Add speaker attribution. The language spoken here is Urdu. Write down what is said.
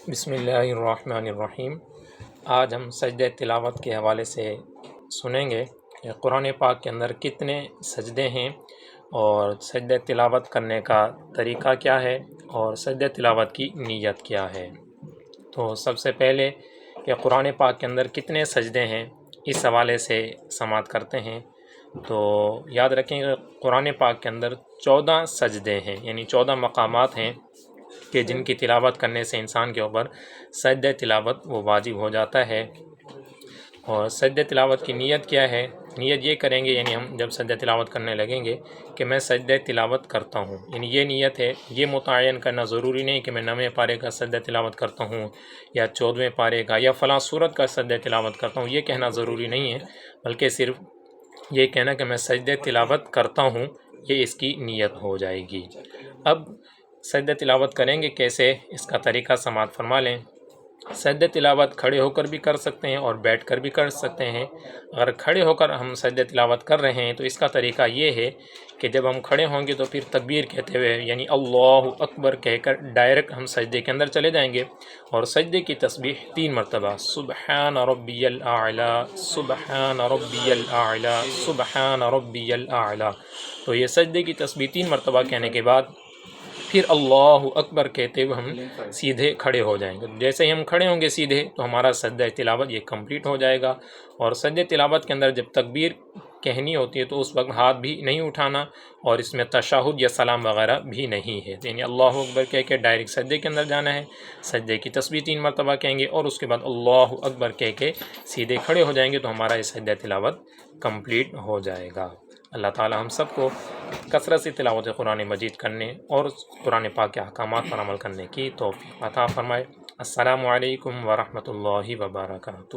Speaker 1: بسم اللہ الرحمن الرحیم۔ آج ہم سجدہ تلاوت کے حوالے سے سنیں گے کہ قرآن پاک کے اندر کتنے سجدے ہیں اور سجدہ تلاوت کرنے کا طریقہ کیا ہے اور سجدہ تلاوت کی نیت کیا ہے۔ تو سب سے پہلے کہ قرآن پاک کے اندر کتنے سجدے ہیں اس حوالے سے سماعت کرتے ہیں۔ تو یاد رکھیں کہ قرآن پاک کے اندر 14 سجدے ہیں، یعنی 14 مقامات ہیں کہ جن کی تلاوت کرنے سے انسان کے اوپر سجدہ تلاوت وہ واجب ہو جاتا ہے۔ اور سجدہ تلاوت کی نیت کیا ہے؟ نیت یہ کریں گے، یعنی ہم جب سجدہ تلاوت کرنے لگیں گے کہ میں سجدہ تلاوت کرتا ہوں، یعنی یہ نیت ہے۔ یہ متعین کرنا ضروری نہیں کہ میں 9ویں پارے کا سجدہ تلاوت کرتا ہوں یا 14ویں پارے کا یا فلاں سورت کا سجدہ تلاوت کرتا ہوں، یہ کہنا ضروری نہیں ہے، بلکہ صرف یہ کہنا کہ میں سجدہ تلاوت کرتا ہوں، یہ اس کی نیت ہو جائے گی۔ اب سجدہ تلاوت کریں گے کیسے، اس کا طریقہ سماعت فرما لیں۔ سجدہ تلاوت کھڑے ہو کر بھی کر سکتے ہیں اور بیٹھ کر بھی کر سکتے ہیں۔ اگر کھڑے ہو کر ہم سجدہ تلاوت کر رہے ہیں تو اس کا طریقہ یہ ہے کہ جب ہم کھڑے ہوں گے تو پھر تکبیر کہتے ہوئے، یعنی اللہ اکبر کہہ کر ڈائریکٹ ہم سجدے کے اندر چلے جائیں گے اور سجدے کی تسبیح 3 مرتبہ سبحان ربی الاعلی، سبحان ربی الاعلی، سبحان ربی الاعلی، تو یہ سجدے کی تسبیح 3 مرتبہ کہنے کے بعد پھر اللہ اکبر کہتے ہوئے ہم سیدھے کھڑے ہو جائیں گے۔ جیسے ہی ہم کھڑے ہوں گے سیدھے تو ہمارا سجدہ تلاوت یہ کمپلیٹ ہو جائے گا۔ اور سجدہ تلاوت کے اندر جب تکبیر کہنی ہوتی ہے تو اس وقت ہاتھ بھی نہیں اٹھانا اور اس میں تشہد یا سلام وغیرہ بھی نہیں ہے، یعنی اللہ اکبر کہہ کے ڈائریکٹ سجدے کے اندر جانا ہے، سجدے کی تسبیح 3 مرتبہ کہیں گے اور اس کے بعد اللہ اکبر کہہ کے سیدھے کھڑے ہو جائیں گے تو ہمارا یہ سجدہ تلاوت کمپلیٹ ہو جائے گا۔ اللہ تعالی ہم سب کو کثرت سے تلاوت قرآن مجید کرنے اور قرآن پاک کے احکامات پر عمل کرنے کی توفیق عطا فرمائے۔ السلام علیکم ورحمۃ اللہ وبرکاتہ۔